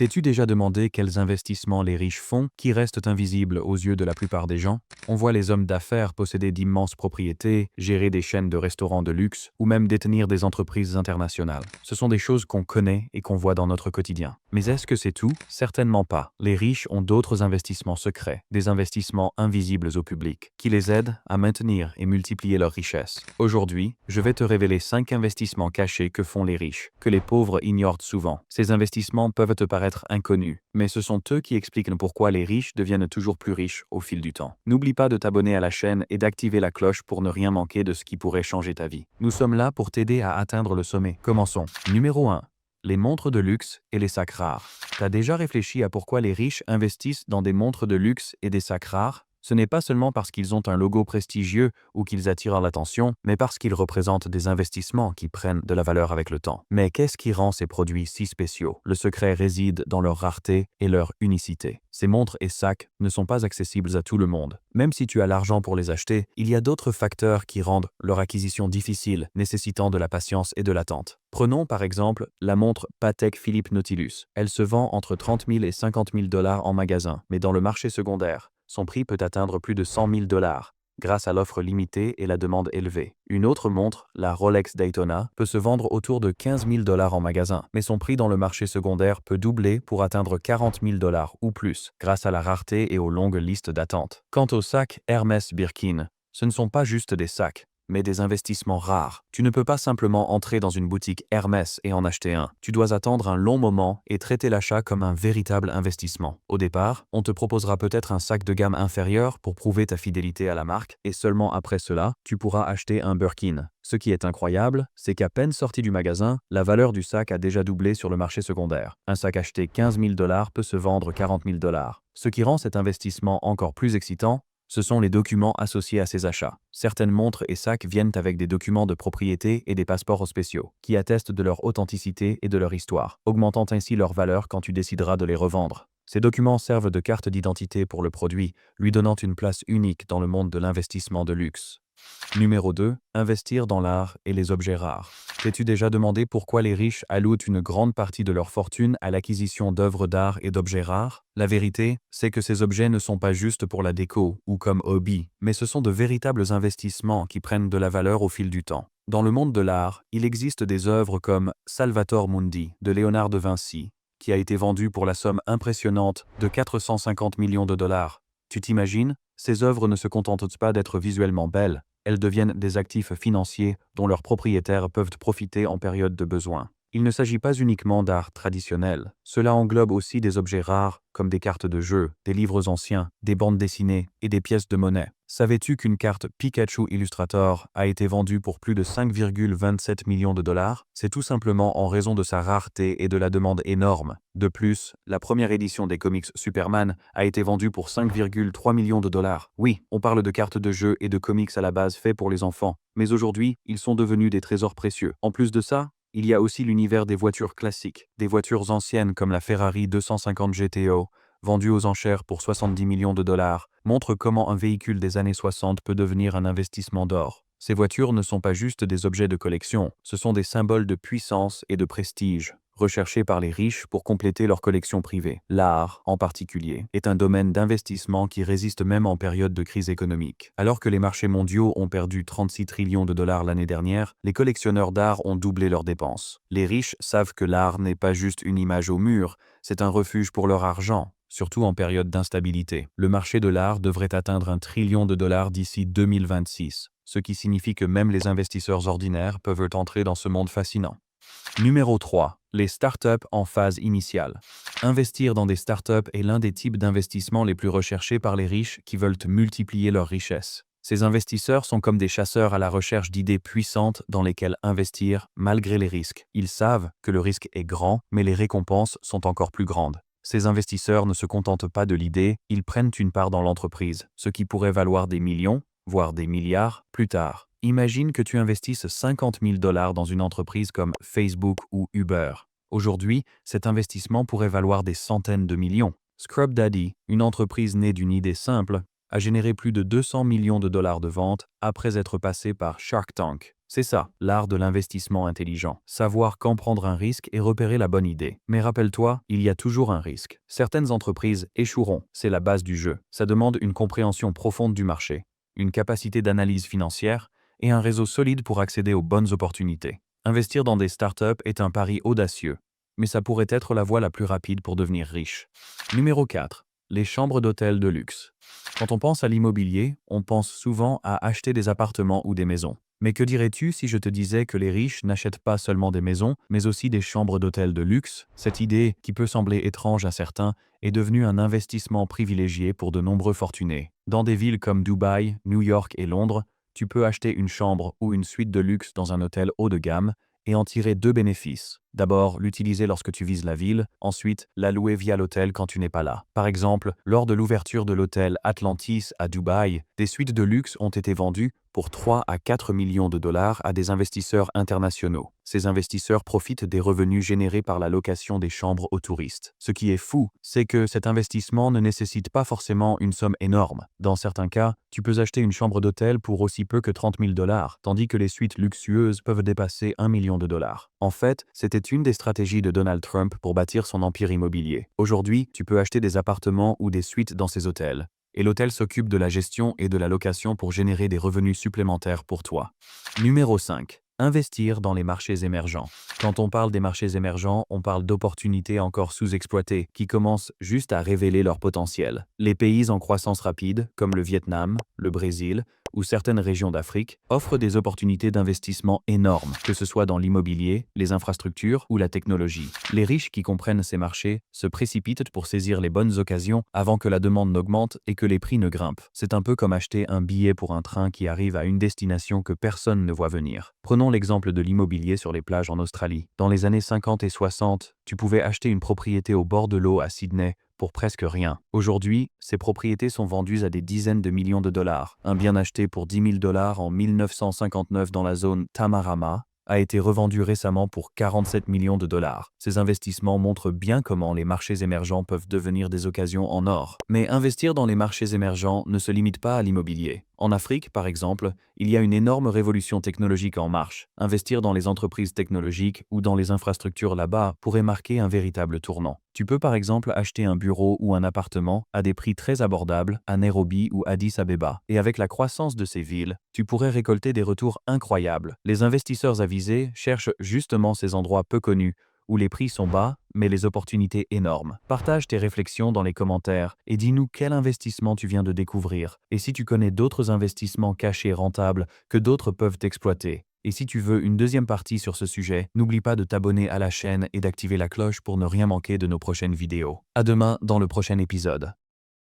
T'es-tu déjà demandé quels investissements les riches font qui restent invisibles aux yeux de la plupart des gens? On voit les hommes d'affaires posséder d'immenses propriétés, gérer des chaînes de restaurants de luxe ou même détenir des entreprises internationales. Ce sont des choses qu'on connaît et qu'on voit dans notre quotidien. Mais est-ce que c'est tout? Certainement pas. Les riches ont d'autres investissements secrets, des investissements invisibles au public, qui les aident à maintenir et multiplier leurs richesses. Aujourd'hui, je vais te révéler 5 investissements cachés que font les riches, que les pauvres ignorent souvent. Ces investissements peuvent te paraître inconnus, mais ce sont eux qui expliquent pourquoi les riches deviennent toujours plus riches au fil du temps. N'oublie pas de t'abonner à la chaîne et d'activer la cloche pour ne rien manquer de ce qui pourrait changer ta vie. Nous sommes là pour t'aider à atteindre le sommet. Commençons. Numéro 1. Les montres de luxe et les sacs rares. T'as déjà réfléchi à pourquoi les riches investissent dans des montres de luxe et des sacs rares? Ce n'est pas seulement parce qu'ils ont un logo prestigieux ou qu'ils attirent l'attention, mais parce qu'ils représentent des investissements qui prennent de la valeur avec le temps. Mais qu'est-ce qui rend ces produits si spéciaux? Le secret réside dans leur rareté et leur unicité. Ces montres et sacs ne sont pas accessibles à tout le monde. Même si tu as l'argent pour les acheter, il y a d'autres facteurs qui rendent leur acquisition difficile, nécessitant de la patience et de l'attente. Prenons par exemple la montre Patek Philippe Nautilus. Elle se vend entre 30 000 et 50 000 $ en magasin, mais dans le marché secondaire, son prix peut atteindre plus de 100 000 $ grâce à l'offre limitée et la demande élevée. Une autre montre, la Rolex Daytona, peut se vendre autour de 15 000 $ en magasin, mais son prix dans le marché secondaire peut doubler pour atteindre 40 000 $ ou plus, grâce à la rareté et aux longues listes d'attente. Quant aux sacs Hermès Birkin, ce ne sont pas juste des sacs, mais des investissements rares. Tu ne peux pas simplement entrer dans une boutique Hermès et en acheter un. Tu dois attendre un long moment et traiter l'achat comme un véritable investissement. Au départ, on te proposera peut-être un sac de gamme inférieur pour prouver ta fidélité à la marque, et seulement après cela, tu pourras acheter un Birkin. Ce qui est incroyable, c'est qu'à peine sorti du magasin, la valeur du sac a déjà doublé sur le marché secondaire. Un sac acheté 15 000 $ peut se vendre 40 000 $. Ce qui rend cet investissement encore plus excitant, ce sont les documents associés à ces achats. Certaines montres et sacs viennent avec des documents de propriété et des passeports spéciaux, qui attestent de leur authenticité et de leur histoire, augmentant ainsi leur valeur quand tu décideras de les revendre. Ces documents servent de carte d'identité pour le produit, lui donnant une place unique dans le monde de l'investissement de luxe. Numéro 2. Investir dans l'art et les objets rares. T'es-tu déjà demandé pourquoi les riches allouent une grande partie de leur fortune à l'acquisition d'œuvres d'art et d'objets rares? La vérité, c'est que ces objets ne sont pas juste pour la déco ou comme hobby, mais ce sont de véritables investissements qui prennent de la valeur au fil du temps. Dans le monde de l'art, il existe des œuvres comme Salvator Mundi de Léonard de Vinci, qui a été vendu pour la somme impressionnante de 450 millions de $. Tu t'imagines? Ces œuvres ne se contentent pas d'être visuellement belles, elles deviennent des actifs financiers dont leurs propriétaires peuvent profiter en période de besoin. Il ne s'agit pas uniquement d'art traditionnel. Cela englobe aussi des objets rares comme des cartes de jeu, des livres anciens, des bandes dessinées et des pièces de monnaie. Savais-tu qu'une carte Pikachu Illustrator a été vendue pour plus de 5,27 millions de $? C'est tout simplement en raison de sa rareté et de la demande énorme. De plus, la première édition des comics Superman a été vendue pour 5,3 millions de $. Oui, on parle de cartes de jeu et de comics à la base faits pour les enfants, mais aujourd'hui, ils sont devenus des trésors précieux. En plus de ça, il y a aussi l'univers des voitures classiques, des voitures anciennes comme la Ferrari 250 GTO, vendue aux enchères pour 70 millions de $, montre comment un véhicule des années 60 peut devenir un investissement d'or. Ces voitures ne sont pas juste des objets de collection, ce sont des symboles de puissance et de prestige, recherchés par les riches pour compléter leur collection privée. L'art, en particulier, est un domaine d'investissement qui résiste même en période de crise économique. Alors que les marchés mondiaux ont perdu 36 trillions de dollars l'année dernière, les collectionneurs d'art ont doublé leurs dépenses. Les riches savent que l'art n'est pas juste une image au mur, c'est un refuge pour leur argent. Surtout en période d'instabilité. Le marché de l'art devrait atteindre 1 trillion de dollars d'ici 2026, ce qui signifie que même les investisseurs ordinaires peuvent entrer dans ce monde fascinant. Numéro 3. Les startups en phase initiale. Investir dans des startups est l'un des types d'investissements les plus recherchés par les riches qui veulent multiplier leurs richesses. Ces investisseurs sont comme des chasseurs à la recherche d'idées puissantes dans lesquelles investir malgré les risques. Ils savent que le risque est grand, mais les récompenses sont encore plus grandes. Ces investisseurs ne se contentent pas de l'idée, ils prennent une part dans l'entreprise, ce qui pourrait valoir des millions, voire des milliards, plus tard. Imagine que tu investisses 50 000 $ dans une entreprise comme Facebook ou Uber. Aujourd'hui, cet investissement pourrait valoir des centaines de millions. Scrub Daddy, une entreprise née d'une idée simple, a généré plus de 200 millions de $ de ventes après être passé par Shark Tank. C'est ça, l'art de l'investissement intelligent. Savoir quand prendre un risque et repérer la bonne idée. Mais rappelle-toi, il y a toujours un risque. Certaines entreprises échoueront, c'est la base du jeu. Ça demande une compréhension profonde du marché, une capacité d'analyse financière et un réseau solide pour accéder aux bonnes opportunités. Investir dans des startups est un pari audacieux, mais ça pourrait être la voie la plus rapide pour devenir riche. Numéro 4. Les chambres d'hôtel de luxe. Quand on pense à l'immobilier, on pense souvent à acheter des appartements ou des maisons. Mais que dirais-tu si je te disais que les riches n'achètent pas seulement des maisons, mais aussi des chambres d'hôtel de luxe? Cette idée, qui peut sembler étrange à certains, est devenue un investissement privilégié pour de nombreux fortunés. Dans des villes comme Dubaï, New York et Londres, tu peux acheter une chambre ou une suite de luxe dans un hôtel haut de gamme et en tirer deux bénéfices. D'abord, l'utiliser lorsque tu vises la ville, ensuite, la louer via l'hôtel quand tu n'es pas là. Par exemple, lors de l'ouverture de l'hôtel Atlantis à Dubaï, des suites de luxe ont été vendues pour 3 à 4 millions de dollars à des investisseurs internationaux. Ces investisseurs profitent des revenus générés par la location des chambres aux touristes. Ce qui est fou, c'est que cet investissement ne nécessite pas forcément une somme énorme. Dans certains cas, tu peux acheter une chambre d'hôtel pour aussi peu que 30 000 dollars, tandis que les suites luxueuses peuvent dépasser 1 million de dollars. En fait, c'était une des stratégies de Donald Trump pour bâtir son empire immobilier. Aujourd'hui, tu peux acheter des appartements ou des suites dans ces hôtels. Et l'hôtel s'occupe de la gestion et de la location pour générer des revenus supplémentaires pour toi. Numéro 5. Investir dans les marchés émergents. Quand on parle des marchés émergents, on parle d'opportunités encore sous-exploitées qui commencent juste à révéler leur potentiel. Les pays en croissance rapide, comme le Vietnam, le Brésil ou certaines régions d'Afrique, offrent des opportunités d'investissement énormes, que ce soit dans l'immobilier, les infrastructures ou la technologie. Les riches qui comprennent ces marchés se précipitent pour saisir les bonnes occasions avant que la demande n'augmente et que les prix ne grimpent. C'est un peu comme acheter un billet pour un train qui arrive à une destination que personne ne voit venir. Prenons l'exemple de l'immobilier sur les plages en Australie. Dans les années 50 et 60, tu pouvais acheter une propriété au bord de l'eau à Sydney pour presque rien. Aujourd'hui, ces propriétés sont vendues à des dizaines de millions de dollars. Un bien acheté pour 10 000 dollars en 1959 dans la zone Tamarama a été revendu récemment pour 47 millions de dollars. Ces investissements montrent bien comment les marchés émergents peuvent devenir des occasions en or. Mais investir dans les marchés émergents ne se limite pas à l'immobilier. En Afrique, par exemple, il y a une énorme révolution technologique en marche. Investir dans les entreprises technologiques ou dans les infrastructures là-bas pourrait marquer un véritable tournant. Tu peux par exemple acheter un bureau ou un appartement à des prix très abordables à Nairobi ou Addis Abeba. Et avec la croissance de ces villes, tu pourrais récolter des retours incroyables. Les investisseurs avisés cherchent justement ces endroits peu connus où les prix sont bas, mais les opportunités énormes. Partage tes réflexions dans les commentaires et dis-nous quel investissement tu viens de découvrir et si tu connais d'autres investissements cachés rentables que d'autres peuvent exploiter. Et si tu veux une deuxième partie sur ce sujet, n'oublie pas de t'abonner à la chaîne et d'activer la cloche pour ne rien manquer de nos prochaines vidéos. À demain dans le prochain épisode.